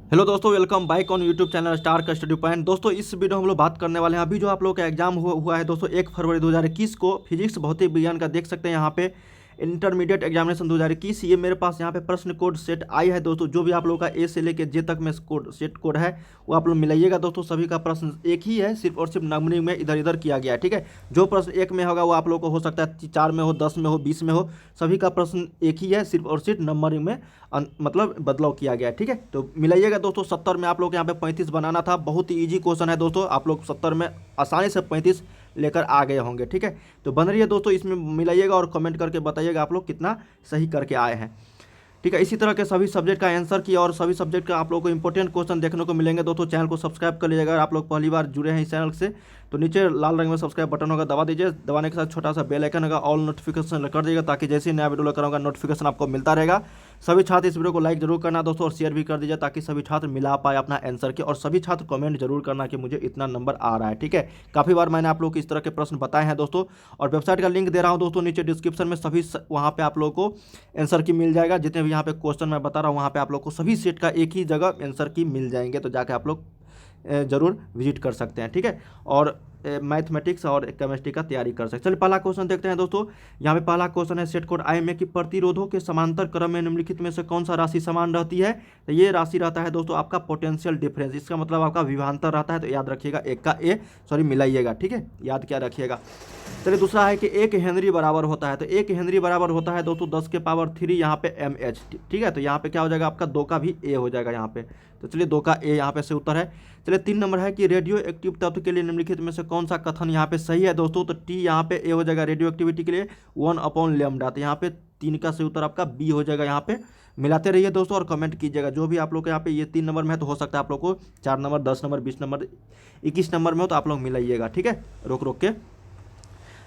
Hello दोस्तों, welcome back on YouTube channel star का study point. दोस्तों इस वीडियो में हम लोग बात करने वाले हैं अभी जो आप लोगों का एग्जाम हुआ है दोस्तों 1 फरवरी 2021 को फिजिक्स भौतिक विज्ञान का। देख सकते हैं यहाँ पे इंटरमीडिएट एग्जामिनेशन 2021। ये मेरे पास यहाँ पे प्रश्न कोड सेट आई है दोस्तों। जो भी आप लोगों का ए से लेके जे तक में कोड सेट कोड है वो आप लोग मिलाइएगा दोस्तों। सभी का प्रश्न एक ही है, सिर्फ और सिर्फ नंबरिंग में इधर इधर किया गया है। ठीक है, जो प्रश्न एक में होगा वो आप लोगों को हो सकता है 4 में हो, 10 में हो, 20 में हो। सभी का प्रश्न एक ही है, सिर्फ और सिर्फ नंबरिंग में मतलब बदलाव किया गया है। ठीक है, तो मिलाइएगा दोस्तों। 70 में आप लोग यहाँ पे 35 बनाना था। बहुत ही ईजी क्वेश्चन है दोस्तों, आप लोग 70 में आसानी से 35 लेकर आ गए होंगे। ठीक है, तो बन रही है दोस्तों, इसमें मिलाइएगा और कमेंट करके बताइएगा आप लोग कितना सही करके आए हैं। ठीक है, इसी तरह के सभी सब्जेक्ट का आंसर की और सभी सब्जेक्ट का आप लोगों को इंपॉर्टेंट क्वेश्चन देखने को मिलेंगे दोस्तों। चैनल को सब्सक्राइब कर लीजिएगा। अगर आप लोग पहली बार जुड़े हैं इस चैनल से तो नीचे लाल रंग में सब्सक्राइब बटन होगा, दबा दीजिए। दबाने के साथ छोटा सा बेल आइकन होगा, ऑल नोटिफिकेशन कर दीजिएगा ताकि जैसे ही नया वीडियो लेकर आऊँगा नोटिफिकेशन आपको मिलता रहेगा। सभी छात्र इस वीडियो को लाइक जरूर करना दोस्तों और शेयर भी कर दीजिए ताकि सभी छात्र मिला पाए अपना आंसर के। और सभी छात्र कमेंट जरूर करना कि मुझे इतना नंबर आ रहा है। ठीक है, काफ़ी बार मैंने आप लोग को इस तरह के प्रश्न बताए हैं दोस्तों। और वेबसाइट का लिंक दे रहा हूँ दोस्तों नीचे डिस्क्रिप्शन में। सभी वहाँ पे आप लोग को आंसर की मिल जाएगा। जितने भी यहाँ पे क्वेश्चन मैं बता रहा हूँ वहाँ पे आप लोग को सभी सेट का एक ही जगह आंसर की मिल जाएंगे। तो जाके आप लोग ज़रूर विजिट कर सकते हैं। ठीक है, और मैथमेटिक्स और केमिस्ट्री का तैयारी कर सकते हैं। चलिए पहला क्वेश्चन देखते हैं दोस्तों। यहाँ पे पहला क्वेश्चन है सेट कोड आई में कि प्रतिरोधों के समांतर क्रम में निम्नलिखित में से कौन सा राशि समान रहती है। तो ये राशि रहता है दोस्तों आपका पोटेंशियल डिफरेंस। इसका मतलब आपका विभवांतर रहता है। तो याद रखिएगा एक का ए मिलाइएगा। ठीक है, याद क्या रखिएगा। चलिए दूसरा है कि 1 हेनरी बराबर होता है। तो 1 हेनरी बराबर होता है दोस्तों 10 के पावर 3 यहाँ पे mH। ठीक है, तो यहाँ पे क्या हो जाएगा आपका 2 का भी ए हो जाएगा यहाँ पे। तो चलिए 2 का ए यहाँ पे से उत्तर है। चलिए 3 नंबर है कि रेडियो एक्टिव तत्व के लिए निम्नलिखित में से कौन सा कथन यहाँ पे सही है दोस्तों। तो टी यहाँ पे ए हो जाएगा रेडियो एक्टिविटी के लिए 1/λ। तो यहाँ पे 3 का सही उत्तर आपका बी हो जाएगा। यहाँ पे मिलाते रहिए दोस्तों और कमेंट कीजिएगा। जो भी आप लोग यहाँ पे ये 3 नंबर में है तो हो सकता है आप लोग को 4 नंबर, 10 नंबर, 20 नंबर, 21 नंबर में हो तो आप लोग मिलाइएगा। ठीक है, रोक रोक के।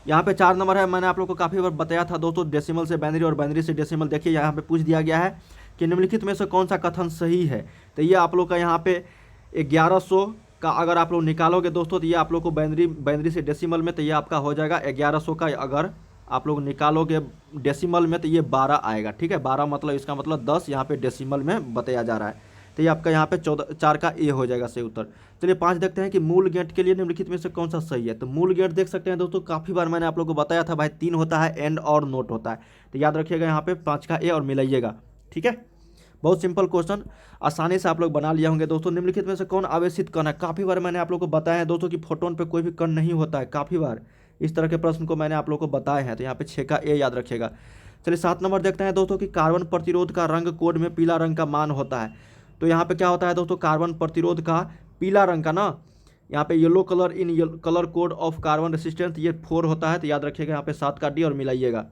यहाँ पे 4 नंबर है, मैंने आप लोग को काफ़ी बार बताया था दोस्तों, डेसिमल से बाइनरी और बाइनरी से डेसिमल। देखिए यहाँ पे पूछ दिया गया है कि निम्नलिखित में से कौन सा कथन सही है। तो ये आप लोग का यहाँ पे 1100 का अगर आप लोग निकालोगे दोस्तों तो ये आप लोग को बाइनरी से डेसिमल में तो ये आपका हो जाएगा 1100 का। अगर आप लोग निकालोगे डेसिमल में तो ये 12 आएगा। ठीक है, 12 मतलब इसका मतलब 10 यहाँ पे डेसिमल में बताया जा रहा है। तो ये आपका यहाँ पे 4 का ए हो जाएगा सही उत्तर। चलिए 5 देखते हैं कि मूल गेट के लिए निम्नलिखित में से कौन सा सही है। तो मूल गेट देख सकते हैं दोस्तों, काफ़ी बार मैंने आप लोगों को बताया था भाई 3 होता है, एंड और नोट होता है। तो याद रखिएगा यहाँ पे 5 का ए और मिलाइएगा। ठीक है, बहुत सिंपल क्वेश्चन, आसानी से आप लोग बना लिया होंगे दोस्तों। निम्नलिखित में से कौन आवेशित कण है। काफ़ी बार मैंने आप लोग को बताया है दोस्तों कि फोटोन पे कोई भी कण नहीं होता है। काफ़ी बार इस तरह के प्रश्न को मैंने आप लोग को बताए हैं। तो यहाँ पे 6 का ए याद रखिएगा। चलिए 7 नंबर देखते हैं दोस्तों कि कार्बन प्रतिरोध का रंग कोड में पीला रंग का मान होता है। तो यहाँ पे क्या होता है दोस्तों, कार्बन प्रतिरोध का पीला रंग का ना, यहाँ पे yellow colour in colour code of carbon resistance ये 4 होता है। तो याद रखिएगा यहाँ पे 7 का डी और मिलाइएगा।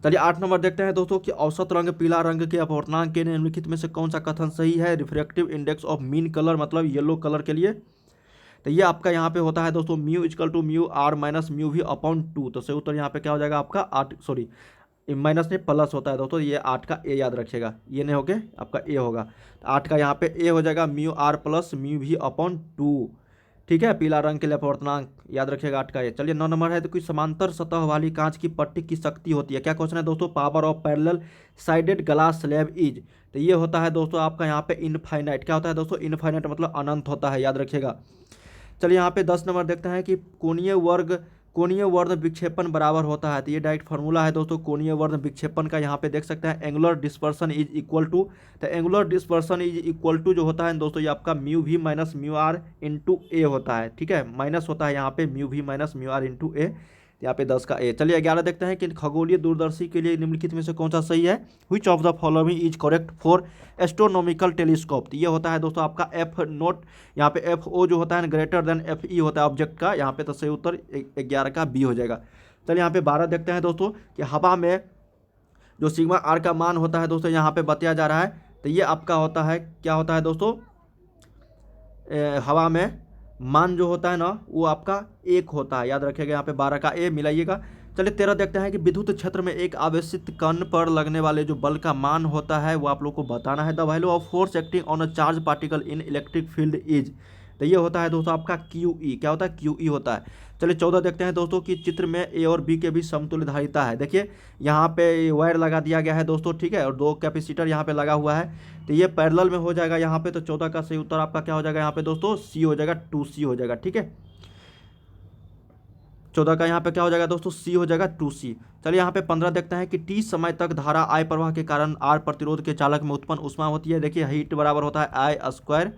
चलिए 8 नंबर देखते हैं दोस्तों कि औसत रंग पीला रंग के अपवर्तनांक के निम्नलिखित में से कौन सा कथन सही है। Refractive index of mean colour मतलब येलो कलर के लिए तो ये आपका यहाँ पे होता है दोस्तों mu equal to mu R minus mu V upon 2। तो सही उत्तर यहाँ पे क्या हो जाएगा आपका 8, सॉरी माइनस में प्लस होता है दोस्तों, ये 8 का ए याद रखिएगा। ये नहीं होके आपका ए होगा। तो 8 का यहाँ पे ए हो जाएगा mu R plus mu V upon 2। ठीक है, पीला रंग के लिए अपवर्तनांक याद रखिएगा 8 का ए। चलिए 9 नंबर है तो कोई समांतर सतह वाली कांच की पट्टी की शक्ति होती है। क्या क्वेश्चन है दोस्तों, power of parallel sided glass slab is. तो ये होता है दोस्तों आपका यहाँ पे इनफाइनाइट। क्या होता है दोस्तों, इनफाइनाइट मतलब अनंत होता है, याद रखिएगा। चलिए यहाँ पे 10 नंबर देखते हैं कि कोणीय वर्ध विक्षेपण बराबर होता है। तो ये डायरेक्ट फार्मूला है दोस्तों कोणीय वर्ध विक्षेपण का। यहाँ पे देख सकते हैं angular dispersion is equal to, तो angular dispersion is equal to जो होता है दोस्तों ये आपका mu V minus mu R into A होता है। ठीक है, माइनस होता है यहाँ पे mu V minus mu R into A. यहाँ पे 10 का ए। चलिए 11 देखते हैं कि खगोलीय दूरदर्शी के लिए निम्नलिखित में से कौन सा सही है। Which of the following is correct for astronomical telescope. तो ये होता है दोस्तों आपका एफ नोट, यहाँ पे एफ ओ जो होता है ग्रेटर देन एफ ई होता है ऑब्जेक्ट का। यहाँ पे तो सही उत्तर 11 का बी हो जाएगा। चलिए यहाँ पे 12 देखते हैं दोस्तों कि हवा में जो सिग्मा आर का मान होता है दोस्तों यहाँ पे बताया जा रहा है। तो ये आपका होता है, क्या होता है दोस्तों, हवा में मान जो होता है ना वो आपका 1 होता है, याद रखिएगा। यहाँ पे 12 का ए मिलाइएगा। चलिए 13 देखते हैं कि विद्युत क्षेत्र में एक आवेशित कण पर लगने वाले जो बल का मान होता है वो आप लोग को बताना है। The value of force acting on a charge particle in electric field is. तो ये होता है दोस्तों आपका क्यू ई। क्या होता है, क्यू ई होता है। चलिए 14 देखते हैं दोस्तों कि चित्र में ए और बी के बीच समतुल्य धारिता है। देखिए यहाँ पे वायर लगा दिया गया है दोस्तों, ठीक है, और 2 कैपेसिटर यहाँ पे लगा हुआ है, तो ये पैरेलल में हो जाएगा यहाँ पे। तो 14 का सही उत्तर आपका क्या हो जाएगा यहाँ पे दोस्तों, सी हो जाएगा, 2C हो जाएगा, ठीक है। 14 का यहाँ पे क्या हो जाएगा दोस्तों, सी हो जाएगा, 2C। चलिए यहाँ पे 15 देखते हैं कि टी समय तक धारा आई प्रवाह के कारण आर प्रतिरोध के चालक में उत्पन्न ऊष्मा होती है। देखिए हीट बराबर होता है आई स्क्वायर,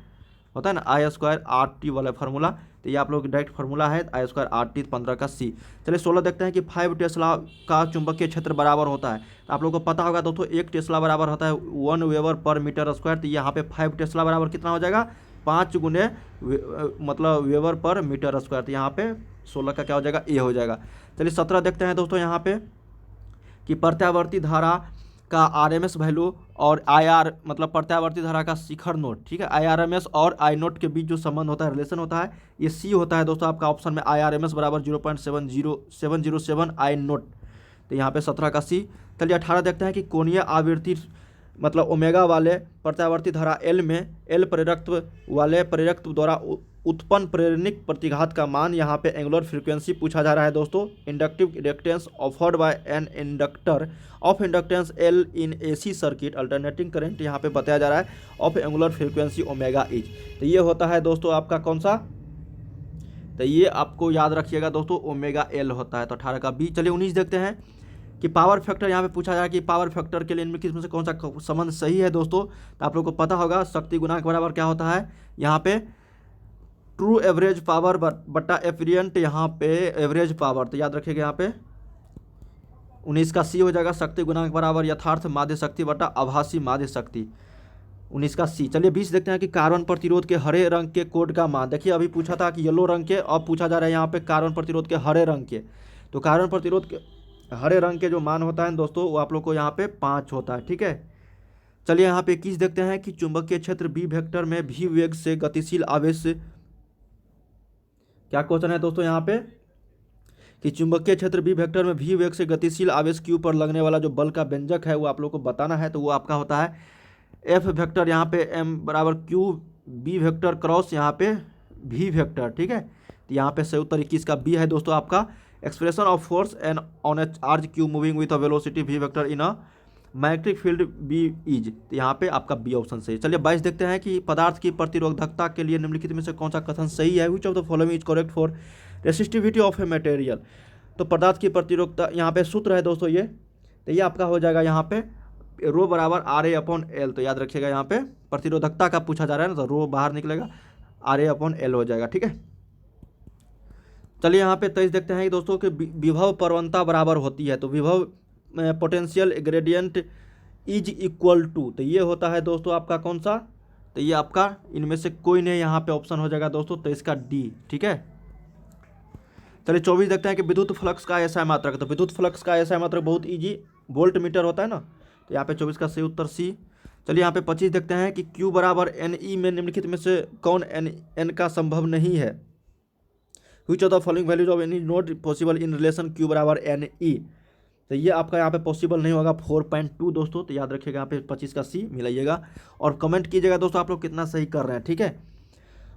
होता है ना, आई स्क्वायर आर टी वाला फार्मूला, तो ये आप लोग डायरेक्ट फार्मूला है, आई स्क्वायर आर टी, 15 का सी। चलिए 16 देखते हैं कि 5 टेस्ला का चुंबकीय क्षेत्र बराबर होता है। तो आप लोग को पता होगा दोस्तों 1 टेस्ला बराबर होता है 1 वेबर पर मीटर स्क्वायर। तो यहाँ पे 5 टेस्ला बराबर कितना हो जाएगा, 5 गुने मतलब वेबर पर मीटर स्क्वायर। तो यहाँ पे 16 का क्या हो जाएगा, ए हो जाएगा। चलिए 17 देखते हैं दोस्तों यहाँ पे कि प्रत्यावर्ती धारा का आरएमएस वैल्यू और आईआर मतलब प्रत्यावर्ती धारा का शिखर नोट, ठीक है, आईआरएमएस और आई नोट के बीच जो संबंध होता है, रिलेशन होता है, ये सी होता है दोस्तों आपका ऑप्शन में, आईआरएमएस बराबर 0.70707 आई नोट। तो यहाँ पे 17 का सी। चलिए 18 देखते हैं कि कोणीय आवृत्ति मतलब ओमेगा वाले प्रत्यावर्ती धारा एल में एल प्रेरकत्व वाले प्रेरकत्व द्वारा उत्पन्न प्रेरणिक प्रतिघात का मान, यहाँ पे एंगुलर फ्रीक्वेंसी पूछा जा रहा है दोस्तों। Inductive reactance offered by an inductor of inductance L in AC circuit alternating current यहाँ पे बताया जा रहा है of angular frequency omega is. तो ये होता है दोस्तों आपका कौन सा, तो ये आपको याद रखिएगा दोस्तों, ओमेगा एल होता है। तो 18 का बी। चलिए 19 देखते हैं कि पावर फैक्टर यहाँ पे पूछा जा रहा है कि पावर फैक्टर के लिए इनमें किसमें से कौन सा संबंध सही है दोस्तों। तो आप लोग को पता होगा शक्ति गुणांक बराबर क्या होता है, यहाँ पे ट्रू एवरेज पावर बट्टा एफिशिएंट यहाँ पे एवरेज पावर। तो याद रखिएगा यहाँ पे 19 का सी हो जाएगा, शक्ति गुणांक बराबर यथार्थ माध्य शक्ति बट्टा आभासी माध्य शक्ति, 19 का सी। चलिए 20 देखते हैं कि कार्बन प्रतिरोध के हरे रंग के कोड का मान। देखिए अभी पूछा था कि येलो रंग के, अब पूछा जा रहा है यहाँ पे कार्बन प्रतिरोध के हरे रंग के। तो कार्बन प्रतिरोध के हरे रंग के जो मान होता है दोस्तों वो आप लोग को यहाँ पे 5 होता है, ठीक है। चलिए यहाँ पे 21 देखते हैं कि चुंबकीय क्षेत्र बी वेक्टर में भी वेग से गतिशील आवेश, क्या क्वेश्चन है दोस्तों यहाँ पे कि चुंबकीय क्षेत्र बी वेक्टर में भी वेग से गतिशील आवेश क्यू पर लगने वाला जो बल का व्यंजक है वो आप लोग को बताना है। तो वो आपका होता है एफ वेक्टर यहाँ पे एम बराबर क्यू बी वेक्टर क्रॉस यहाँ पे भी वेक्टर, ठीक है। तो यहाँ पे सही उत्तर 21 का बी है दोस्तों आपका। Expression of force and on a charge Q moving with a velocity V vector in a magnetic field B is. तो यहाँ पे आपका बी ऑप्शन सही है। चलिए 22 देखते हैं कि पदार्थ की प्रतिरोधकता के लिए निम्नलिखित में से कौन सा कथन सही है, which of the following is correct for resistivity of a material. तो पदार्थ की प्रतिरोधकता यहाँ पे सूत्र है दोस्तों ये, तो ये आपका हो जाएगा यहाँ पे रो बराबर आर ए अपॉन एल। तो याद रखिएगा यहाँ पे प्रतिरोधकता का पूछा जा रहा है ना, तो रो बाहर निकलेगा, आर ए अपॉन एल हो जाएगा, ठीक है। चलिए यहाँ पे 23 देखते हैं दोस्तों कि विभव प्रवणता बराबर होती है। तो विभव potential gradient is equal to, तो ये होता है दोस्तों आपका कौन सा, तो ये आपका इनमें से कोई नहीं यहाँ पे ऑप्शन हो जाएगा दोस्तों, तो इसका डी, ठीक है। चलिए 24 देखते हैं कि विद्युत फ्लक्स का ऐसा मात्रक। तो विद्युत फ्लक्स का ऐसा मात्रक बहुत ईजी वोल्ट मीटर होता है ना, तो यहाँ पे 24 का सही उत्तर सी। चलिए यहाँ पे 25 देखते हैं कि Q बराबर एन ई में निम्नलिखित में से कौन एन का संभव नहीं है, which of the following values of any note possible in relation Q बराबर एन ई। तो ये आपका यहाँ पे पॉसिबल नहीं होगा 4.2 दोस्तों। तो याद रखिएगा यहाँ पे 25 का सी मिलाइएगा और कमेंट कीजिएगा दोस्तों आप लोग कितना सही कर रहे हैं, ठीक है।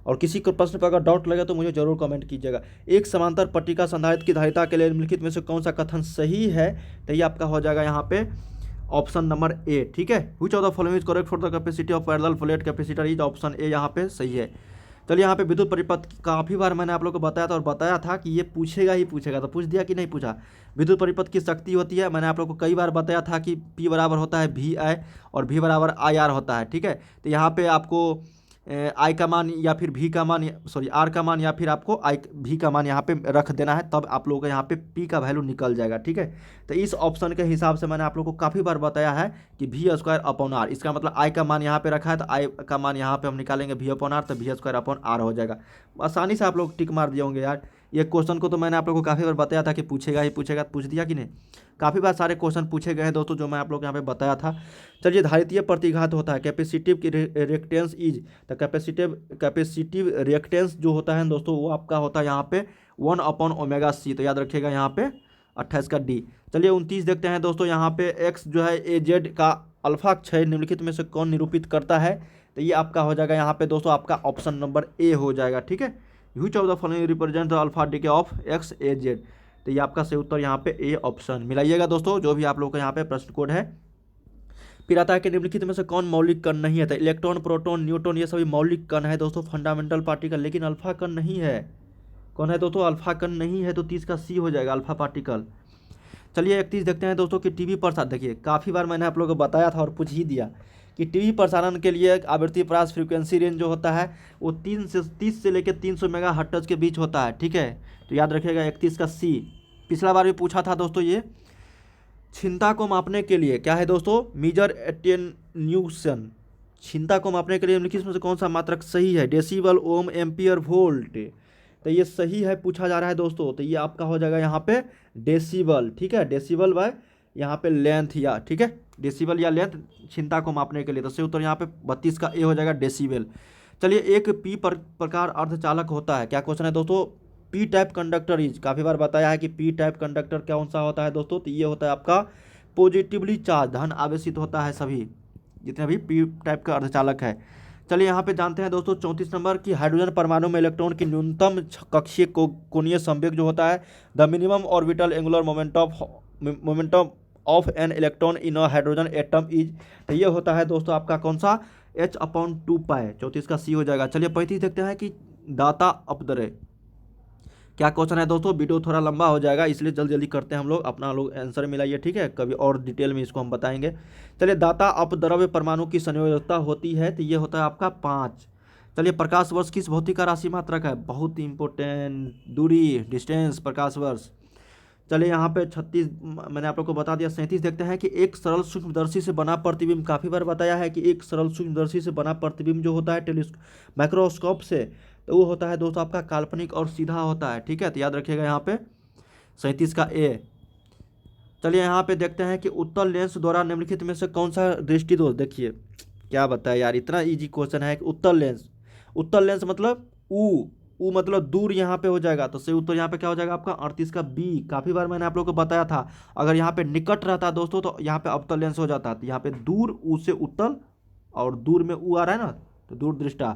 और किसी को प्रश्न पर अगर डाउट लगे तो मुझे जरूर कमेंट कीजिएगा। एक समांतर पट्टिका संधारित्र की धारिता के लिए निम्नलिखित में से कौन सा कथन सही है, तो ये आपका हो जाएगा यहाँ पे ऑप्शन नंबर ए, ठीक है। Which of the following is correct for the capacity of parallel plate capacitor is, option A यहाँ पे सही है। चलिए यहाँ पे विद्युत परिपथ काफ़ी बार मैंने आप लोग को बताया था और बताया था कि ये पूछेगा ही पूछेगा, तो पूछ दिया कि नहीं पूछा। विद्युत परिपथ की शक्ति होती है, मैंने आप लोग को कई बार बताया था कि P बराबर होता है वी आई और V बराबर आई आर होता है, ठीक है। तो यहाँ पे आपको आई का मान या फिर भी का मान, सॉरी आर का मान या फिर आपको आई भी का मान यहाँ पे रख देना है, तब आप लोगों का यहाँ पे पी का वैल्यू निकल जाएगा, ठीक है। तो इस ऑप्शन के हिसाब से मैंने आप लोगों को काफ़ी बार बताया है कि वी स्क्वायर अपॉन आर, इसका मतलब आई का मान यहाँ पे रखा है तो आई का मान यहाँ पे हम निकालेंगे वी अपॉन आर, तो वी स्क्वायर अपॉन आर हो जाएगा। आसानी से आप लोग टिक मार दिए होंगे यार। ये क्वेश्चन को तो मैंने आप लोगों को काफ़ी बार बताया था कि पूछेगा ही पूछेगा, पूछ दिया कि नहीं। काफ़ी बार सारे क्वेश्चन पूछे गए हैं दोस्तों जो मैं आप लोग यहाँ पे बताया था। चलिए धारितीय प्रतिघात होता है कैपेसिटिव की रिएक्टेंस इज, तो कैपेसिटिव रिएक्टेंस जो होता है दोस्तों वो आपका होता है यहाँ पे 1/ओमेगा c। तो याद रखिएगा यहाँ पे 28 का डी। चलिए 29 देखते हैं दोस्तों, यहाँ पे एक्स जो है ए जेड का अल्फा क्षय निम्नलिखित में से कौन निरूपित करता है, तो ये आपका हो जाएगा यहाँ पे दोस्तों आपका ऑप्शन नंबर ए हो जाएगा, ठीक है। Which of the following represent the alpha decay of x A Z. तो ये आपका सही उत्तर यहाँ पे ए ऑप्शन मिलाइएगा दोस्तों, जो भी आप लोग का यहाँ पे प्रश्न कोड है। फिर आता है कि निम्नलिखित में से कौन मौलिक कण नहीं है। तो इलेक्ट्रॉन, प्रोटॉन, न्यूट्रॉन ये सभी मौलिक कण है दोस्तों, फंडामेंटल पार्टिकल, लेकिन अल्फा कण नहीं है। कौन है दोस्तों? अल्फा कण नहीं है, तो 30 का सी हो जाएगा, अल्फा पार्टिकल। चलिए 31 देखते हैं दोस्तों कि टीवी प्रसारण। देखिए काफ़ी बार मैंने आप लोगों को बताया था और पूछ ही दिया कि टीवी प्रसारण के लिए आवृत्ति प्रास फ्रीक्वेंसी रेंज जो होता है वो 30 से लेकर 300 मेगा हर्ट्ज के बीच होता है, ठीक है। तो याद रखिएगा 31 का सी। पिछला बार भी पूछा था दोस्तों, ये क्षमता को मापने के लिए क्या है दोस्तों? Measure attenuation. क्षमता को मापने के लिए निम्नलिखित में से कौन सा मात्रक सही है? डेसिबल, ओम, एम्पियर, वोल्ट। तो ये सही है, पूछा जा रहा है दोस्तों, तो ये आपका हो जाएगा यहाँ पे डेसिबल, ठीक है। डेसिबल बाय यहाँ पे लेंथ, या ठीक है डेसिबल या लेंथ क्षमता को मापने के लिए। तो सही उत्तर यहाँ पे 32 का ए हो जाएगा, डेसिबल। चलिए एक पी प्रकार अर्धचालक होता है। क्या क्वेश्चन है दोस्तों? पी टाइप कंडक्टर इज, काफ़ी बार बताया है कि पी टाइप कंडक्टर कौन सा होता है दोस्तों? तो ये होता है आपका पॉजिटिवली चार्ज, धन आवेशित होता है सभी जितने भी पी टाइप का अर्धचालक है। चलिए यहाँ पे जानते हैं दोस्तों 34 नंबर की हाइड्रोजन परमाणु में इलेक्ट्रॉन की न्यूनतम कक्षीय कोणीय संवेग जो होता है, the minimum orbital angular momentum of an electron in a hydrogen atom is. तो ये होता है दोस्तों आपका कौन सा? h/2π। 34 का सी हो जाएगा। चलिए 35 देखते हैं कि दाता अपदरे। क्या क्वेश्चन है दोस्तों? वीडियो थोड़ा लंबा हो जाएगा, इसलिए जल्दी जल्दी करते हैं हम लोग, अपना लोग आंसर मिलाइए, ठीक है। कभी और डिटेल में इसको हम बताएंगे। चलिए दाता अपद्रव्य परमाणु की संयोजकता होती है, तो ये होता है आपका 5। चलिए प्रकाश वर्ष किस भौतिक का राशि मात्रक है? बहुत इंपॉर्टेंट, दूरी, डिस्टेंस, प्रकाश वर्ष। चलिए यहाँ पे 36 मैंने आप लोग को बता दिया। 37 देखते हैं कि एक सरल सूक्ष्मदर्शी से बना प्रतिबिंब, काफ़ी बार बताया है कि एक सरल सूक्ष्मदर्शी से बना प्रतिबिंब जो होता है माइक्रोस्कोप से, तो वो होता है दोस्तों आपका काल्पनिक और सीधा होता है, ठीक है। तो याद रखिएगा यहाँ पे 37 का ए। चलिए यहाँ पे देखते हैं कि उत्तल लेंस द्वारा निम्नलिखित में से कौन सा दृष्टि दोष। देखिए क्या बताया यार, इतना इजी क्वेश्चन है कि उत्तल लेंस मतलब ऊ मतलब दूर यहाँ पे हो जाएगा, तो सही उत्तर यहाँ पे क्या हो जाएगा आपका 38 का बी। काफ़ी बार मैंने आप लोगों को बताया था, अगर यहाँ पे निकट रहता है दोस्तों तो यहाँ पे अवतल लेंस हो जाता है। तो यहाँ पे दूर ऊ से उत्तल, और दूर में ऊ आ रहा है ना, तो दूर दृष्टा।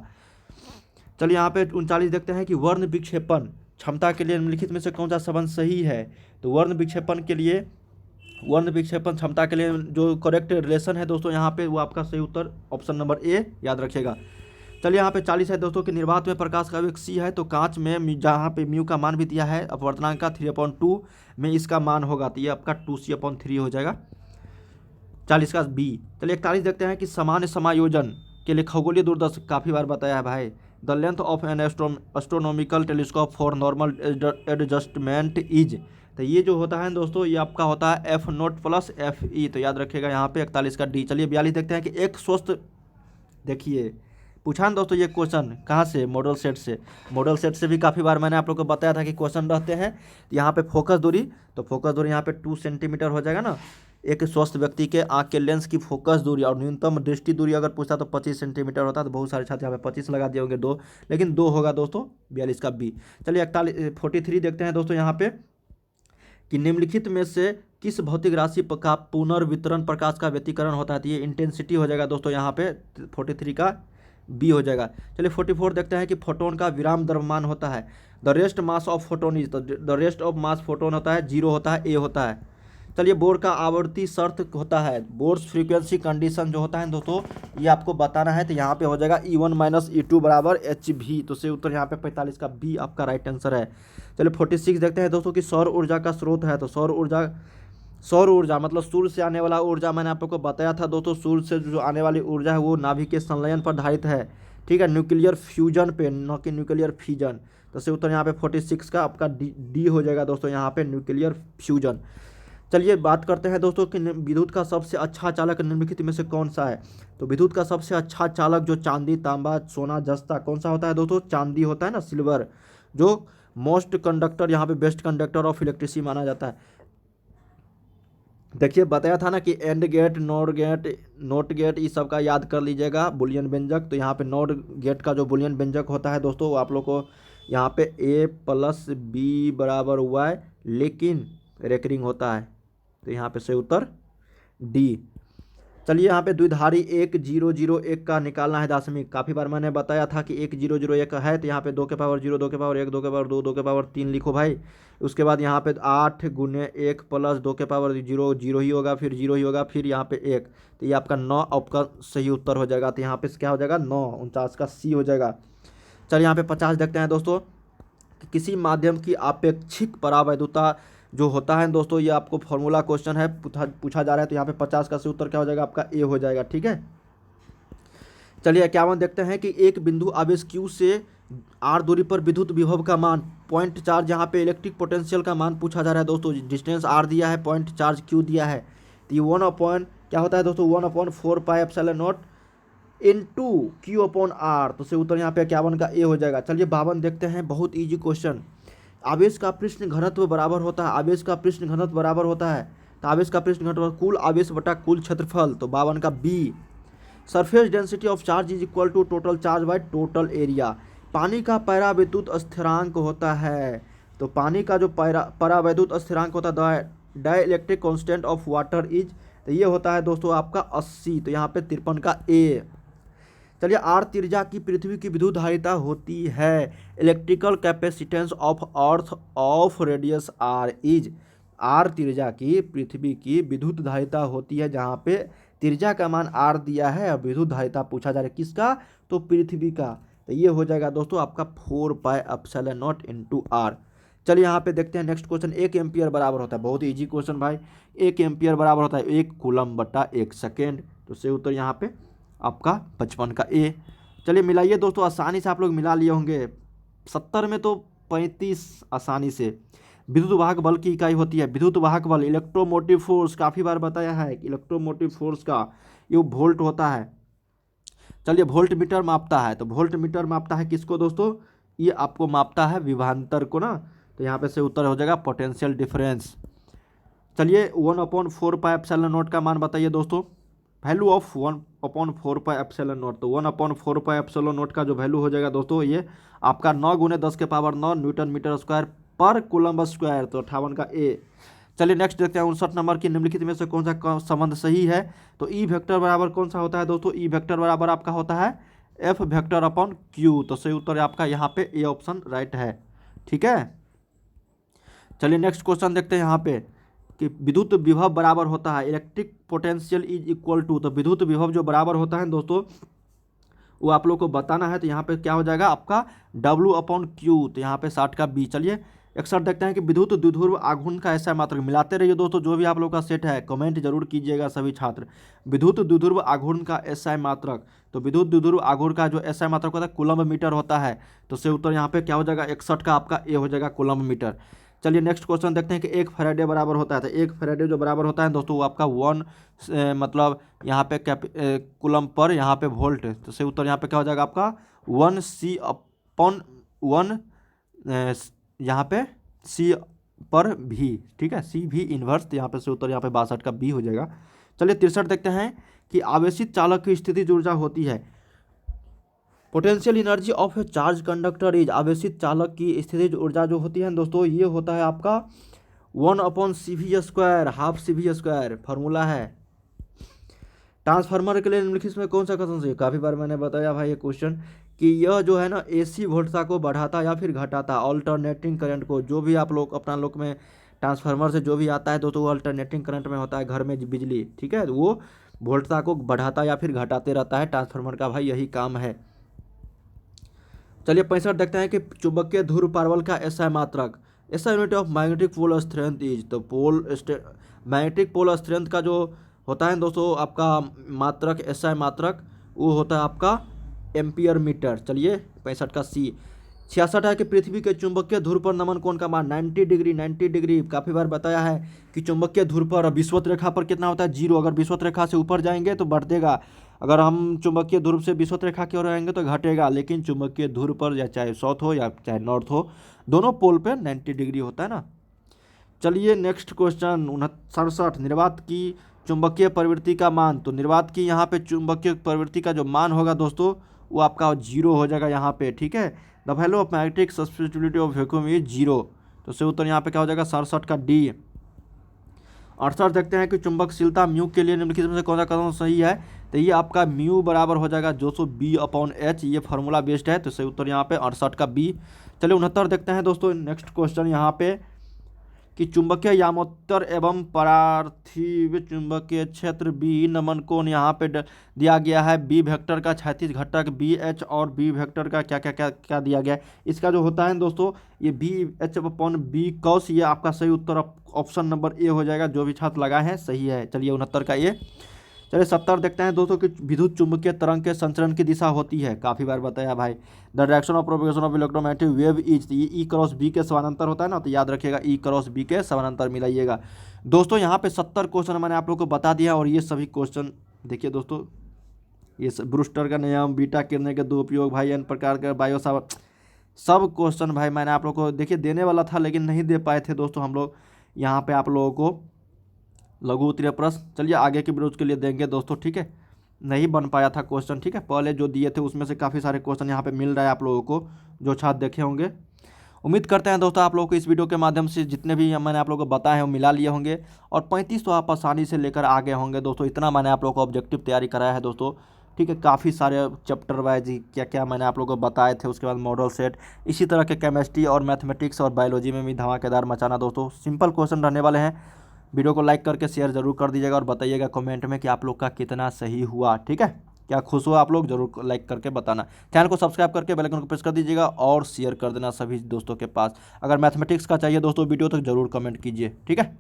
चलिए यहाँ पे 39 देखते हैं कि वर्ण विक्षेपण क्षमता के लिए निम्नलिखित में से कौन सा संबंध सही है। तो वर्ण विक्षेपण क्षमता के लिए जो करेक्ट रिलेशन है दोस्तों यहाँ पे, वो आपका सही उत्तर ऑप्शन नंबर ए, याद रखिएगा। चलिए यहाँ पे 40 है दोस्तों कि निर्वात में प्रकाश का वेग सी है, तो कांच में जहाँ पे म्यू का मान भी दिया है अपवर्तनांक का 3/2 में इसका मान होगा, तो ये आपका 2c/3 हो जाएगा। 40 का बी। चलिए 41 देखते हैं कि सामान्य समायोजन के लिए खगोलीय दूरदर्शी, काफ़ी बार बताया है भाई। The length of N astronomical telescope for normal adjustment is. तो ये जो होता है दोस्तों, ये आपका होता है f0 + fe। तो याद रखिएगा यहाँ पे 41 का डी। चलिए 42 देखते हैं कि एक स्वस्थ, देखिए पूछा ना दोस्तों ये क्वेश्चन कहाँ से? मॉडल सेट से। मॉडल सेट से भी काफ़ी बार मैंने आप लोग को बताया था कि क्वेश्चन रहते हैं। यहाँ पे फोकस दूरी, तो फोकस दूरी यहाँ पे 2 सेंटीमीटर हो जाएगा ना। एक स्वस्थ व्यक्ति के आँख के लेंस की फोकस दूरी और न्यूनतम दृष्टि दूरी अगर पूछता तो 25 सेंटीमीटर होता। तो बहुत सारे छात्र यहाँ पे 25 लगा दिए होंगे, 2, लेकिन 2 होगा दोस्तों। 42 का बी। चलिए 43 देखते हैं दोस्तों यहाँ पे कि निम्नलिखित में से किस भौतिक राशि का पुनर्वितरण प्रकाश का व्यतिकरण होता है। तो ये इंटेंसिटी हो जाएगा दोस्तों यहाँ पे 43 का बी हो जाएगा। चलिए 44 देखते हैं कि फोटोन का विराम द्रव्यमान होता है। The rest mass of photon is, the rest of mass photon होता है 0 होता है, ए होता है। चलिए बोर का आवर्ती शर्त होता है, बोर्स फ्रीक्वेंसी कंडीशन जो होता है दोस्तों, ये आपको बताना है। तो यहाँ पे हो जाएगा E1 - E2 = HV। तो से उत्तर यहाँ पे 45 का बी आपका राइट आंसर है। चलिए 46 देखते हैं दोस्तों कि सौर ऊर्जा का स्रोत है। तो सौर ऊर्जा मतलब सूर्य से आने वाला ऊर्जा, मैंने आप लोग को बताया था दोस्तों, सूर्य से जो आने वाली ऊर्जा है वो नाभिक के संलयन पर आधारित है, ठीक है, न्यूक्लियर फ्यूजन पे, न कि न्यूक्लियर फिजन। तो से उत्तर यहाँ पे 46 का आपका डी हो जाएगा दोस्तों, यहाँ पे न्यूक्लियर फ्यूजन। चलिए बात करते हैं दोस्तों कि विद्युत का सबसे अच्छा चालक निम्नलिखित में से कौन सा है। तो विद्युत का सबसे अच्छा चालक जो चांदी, तांबा, सोना, जस्ता, कौन सा होता है दोस्तों? चांदी होता है ना, सिल्वर, जो मोस्ट कंडक्टर, यहाँ पे बेस्ट कंडक्टर ऑफ इलेक्ट्रिसिटी माना जाता है। देखिए बताया था ना कि एंड गेट, नोट गेट, इस सब का याद कर लीजिएगा बुलियन व्यंजक। तो यहाँ पे नोट गेट का जो बुलियन व्यंजक होता है दोस्तों, वो आप लोग को यहाँ पे A + B = Y, लेकिन रेकरिंग होता है। तो यहाँ पे सही उत्तर डी। चलिए यहाँ पे द्विधारी 1001 का निकालना है दशमिक। काफ़ी बार मैंने बताया था कि 1001 है तो यहाँ पे 2 के पावर 0, 2 के पावर 1, 2 के पावर 2, 2 के पावर 3 लिखो भाई। उसके बाद यहाँ पे 8 गुने 1 प्लस 2 के पावर 0, 0 ही होगा, फिर 0 ही होगा, फिर यहाँ पे 1। तो ये आपका 9 आपका सही उत्तर हो जाएगा। तो यहाँ पे क्या हो जाएगा 9, 49 का सी हो जाएगा। चलिए यहाँ पे 50 देखते हैं दोस्तों। कि किसी माध्यम की आपेक्षिक परावैधुता जो होता है दोस्तों, ये आपको फॉर्मूला क्वेश्चन है, पूछा जा रहा है। तो यहाँ पे 50 का सही उत्तर क्या हो जाएगा आपका ए हो जाएगा। ठीक है, चलिए 51 देखते हैं कि एक बिंदु आवेश क्यू से आर दूरी पर विद्युत विभव का मान पॉइंट चार्ज, यहाँ पे इलेक्ट्रिक पोटेंशियल का मान पूछा जा रहा है दोस्तों। डिस्टेंस आर दिया है, पॉइंट चार्ज क्यू दिया है। तो ये 1 क्या होता है दोस्तों 1/4 pi epsilon nought into Q upon R. तो से उत्तर यहाँ पे 51 का ए हो जाएगा। चलिए 52 देखते हैं, बहुत ईजी क्वेश्चन। आवेश का पृष्ठ घनत्व बराबर होता है, आवेश का पृष्ठ घनत्व बराबर होता है, तो आवेश का पृष्ठ घनत्व कुल आवेश बटा कुल क्षेत्रफल। तो 52 का B. Surface density of charge is equal to total charge by total area. पानी का पैरावैद्युत स्थिरांक होता है, तो पानी का जो परावैद्युत स्थिरांक होता है dielectric constant of water is, तो ये होता है दोस्तों आपका 80। तो यहाँ पे 53 का ए। चलिए आर त्रिज्या की पृथ्वी की विद्युत धारिता होती है, electrical capacitance of earth of radius R is. R त्रिज्या की पृथ्वी की विद्युत धारिता होती है, जहाँ पे त्रिज्या का मान आर दिया है और विद्युत धारिता पूछा जा रहा है किसका, तो पृथ्वी का। तो ये हो जाएगा दोस्तों आपका 4 pi epsilon nought into R. चलिए यहाँ पे देखते हैं नेक्स्ट क्वेश्चन। 1 एम्पियर बराबर होता है, बहुत इजी क्वेश्चन भाई। 1 एम्पियर बराबर होता है 1 कूलम बटा 1 सेकेंड। तो से उत्तर यहाँ पे आपका 55 का ए। चलिए मिलाइए दोस्तों, आसानी से आप लोग मिला लिए होंगे। 70 में तो 35 आसानी से। विद्युत वाहक बल की इकाई होती है, विद्युत वाहक बल इलेक्ट्रोमोटिव फोर्स, काफ़ी बार बताया है कि इलेक्ट्रोमोटिव फोर्स का ये वोल्ट होता है। चलिए वोल्ट मीटर मापता है, तो वोल्ट मीटर मापता है किसको दोस्तों, ये आपको मापता है विभवांतर को ना। तो यहाँ पे से उत्तर हो जाएगा पोटेंशियल डिफरेंस। चलिए 1/4 पाई एप्सिलॉन नॉट का मान बताइए दोस्तों। Value of 1/4 pi epsilon not, तो 1/4 पाई एप्सिलॉन नॉट का जो वैल्यू हो जाएगा दोस्तों ये आपका 9 गुने 10 के पावर 9 न्यूटन मीटर स्क्वायर पर कूलम स्क्वायर। तो 58 का ए। चलिए नेक्स्ट देखते हैं 59 नंबर की, निम्नलिखित में से कौन सा संबंध सही है। तो ई वेक्टर बराबर कौन सा होता है दोस्तों, ई वेक्टर बराबर आपका होता है एफ वेक्टर अपॉन क्यू। तो सही उत्तर आपका यहाँ पे ए ऑप्शन राइट है। ठीक है, चलिए नेक्स्ट क्वेश्चन देखते हैं यहाँ पे कि विद्युत विभव बराबर होता है electric potential is equal to. तो विद्युत विभव जो बराबर होता है दोस्तों वो आप लोग को बताना है। तो यहाँ पे क्या हो जाएगा आपका W अपॉन क्यू। तो यहाँ पे 60 का बी। चलिए 61 देखते हैं कि विद्युत द्विध्रुव आघूर्ण का ऐसा मात्रक। मिलाते रहिए दोस्तों, जो भी आप लोग का सेट है कमेंट जरूर कीजिएगा सभी छात्र। विद्युत द्विध्रुव आघूर्ण का एसआई मात्रक, तो विद्युत द्विध्रुव आघूर्ण का जो एसआई मात्रक होता है कूलम्ब मीटर होता है। तो से उत्तर यहाँ पे क्या हो जाएगा 61 का आपका ए हो जाएगा कूलम्ब मीटर। चलिए नेक्स्ट क्वेश्चन देखते हैं कि 1 फैराडे बराबर होता है। तो 1 फैराडे जो बराबर होता है दोस्तों वो आपका 1 मतलब यहाँ पे कूलम्ब पर यहाँ पे वोल्ट। तो से उत्तर यहाँ पे क्या हो जाएगा आपका 1 C अपॉन 1 यहाँ पे C पर भी। ठीक है, C भी इन्वर्स। तो यहाँ पे से उत्तर यहाँ पे 62 का बी हो जाएगा। चलिए 63 देखते हैं कि आवेशित चालक की स्थितिज ऊर्जा होती है, potential energy of A charge conductor is. आवेशित चालक की स्थितिज ऊर्जा जो होती है दोस्तों ये होता है आपका 1/CV², हाफ CV²। फार्मूला है। ट्रांसफार्मर के लिए निम्नलिखित में कौन सा कथन सही है। काफ़ी बार मैंने बताया भाई ये क्वेश्चन कि यह जो है ना AC वोल्टता को बढ़ाता या फिर घटाता, अल्टरनेटिंग करंट को। जो भी आप लोग अपना लोग में ट्रांसफार्मर से जो भी आता है दोस्तों वो अल्टरनेटिंग करंट में होता है घर में बिजली। ठीक है, वो वोल्टता को बढ़ाता या फिर घटाते रहता है ट्रांसफार्मर का, भाई यही काम है। चलिए 65 देखते हैं कि चुंबकीय ध्रुव पार्वल का एसआई मात्रक, SI unit of magnetic pole strength is. तो मैग्नेटिक पोल स्ट्रेंथ का जो होता है दोस्तों आपका मात्रक, एसआई मात्रक, वो होता है आपका एम्पियर मीटर। चलिए 65 का सी। 66 है कि पृथ्वी के चुंबकीय ध्रुव पर नमन कोण का मान 90 डिग्री। 90 डिग्री काफ़ी बार बताया है कि चुंबकीय ध्रुव पर विषुवत रेखा पर कितना होता है 0। अगर विषुवत रेखा से ऊपर जाएंगे तो बढ़ेगा, अगर हम चुंबकीय ध्रुव से विषुवत रेखा की ओर आएंगे तो घटेगा। लेकिन चुंबकीय ध्रुव पर या चाहे साउथ हो या चाहे नॉर्थ हो, दोनों पोल पे 90 डिग्री होता है ना। चलिए नेक्स्ट क्वेश्चन 67, निर्वात की चुंबकीय प्रवृत्ति का मान। तो निर्वात की यहाँ पे चुंबकीय प्रवृत्ति का जो मान होगा दोस्तों वो आपका 0 हो जाएगा यहाँ पे। ठीक है, the value of magnetic substitutivity of vacuum is 0। तो से उत्तर यहाँ पे क्या हो जाएगा 67 का डी। 68 देखते हैं कि चुंबकशीलता म्यू के लिए निम्नलिखित में से कौन सा कदम सही है। तो ये आपका म्यू बराबर हो जाएगा 200 B/H, ये फार्मूला बेस्ड है, तो सही उत्तर यहाँ पे 68 का बी। चलिए 69 देखते हैं दोस्तों, नेक्स्ट क्वेश्चन यहाँ पे कि चुंबकीय यामोत्तर एवं पार्थिव चुंबकीय क्षेत्र बी नमन कोण यहाँ पे दिया गया है। बी वेक्टर का क्षैतिज घटक BH और बी वेक्टर का क्या क्या क्या क्या दिया गया है। इसका जो होता है दोस्तों ये BH/B कॉस, ये आपका सही उत्तर ऑप्शन नंबर ए हो जाएगा। जो भी छात्र लगाए हैं सही है। चलिए 69 का ए। चलिए 70 देखते हैं दोस्तों कि विद्युत चुंबकीय तरंग के संचरण की दिशा होती है, काफ़ी बार बताया भाई। The direction of propagation of electromagnetic wave is, ये E×B के समानांतर होता है ना, तो याद रखिएगा E×B के समानांतर मिलाइएगा। दोस्तों यहाँ पे 70 क्वेश्चन मैंने आप लोग को बता दिया, और ये सभी क्वेश्चन देखिए दोस्तों, ये ब्रूस्टर का नियम, बीटा किरणें के दो उपयोग भाई, अन्य प्रकार के बायो सब क्वेश्चन भाई मैंने आप लोग को देखिए देने वाला था, लेकिन नहीं दे पाए थे दोस्तों हम लोग यहाँ पे आप लोगों को लघु उत्तरीय प्रश्न। चलिए आगे के वीडियोज के लिए देंगे दोस्तों, ठीक है। नहीं बन पाया था क्वेश्चन, ठीक है, पहले जो दिए थे उसमें से काफ़ी सारे क्वेश्चन यहाँ पे मिल रहा है आप लोगों को, जो छात्र देखे होंगे। उम्मीद करते हैं दोस्तों आप लोगों को इस वीडियो के माध्यम से जितने भी मैंने आप लोगों को बताए हैं वो मिला लिए होंगे, और 35 तो आप आसानी से लेकर आ गए होंगे दोस्तों। इतना मैंने आप लोगों को ऑब्जेक्टिव तैयारी कराया है दोस्तों, ठीक है। काफ़ी सारे चैप्टर वाइज क्या क्या मैंने आप लोगों को बताए थे, उसके बाद मॉडल सेट, इसी तरह के केमिस्ट्री और मैथमेटिक्स और बायोलॉजी में भी धमाकेदार मचाना दोस्तों। सिंपल क्वेश्चन रहने वाले हैं। वीडियो को लाइक करके शेयर जरूर कर दीजिएगा, और बताइएगा कमेंट में कि आप लोग का कितना सही हुआ, ठीक है। क्या खुश हुआ आप लोग, जरूर लाइक करके बताना। चैनल को सब्सक्राइब करके बेल आइकन को प्रेस कर दीजिएगा, और शेयर कर देना सभी दोस्तों के पास। अगर मैथमेटिक्स का चाहिए दोस्तों वीडियो तो जरूर कमेंट कीजिए, ठीक है।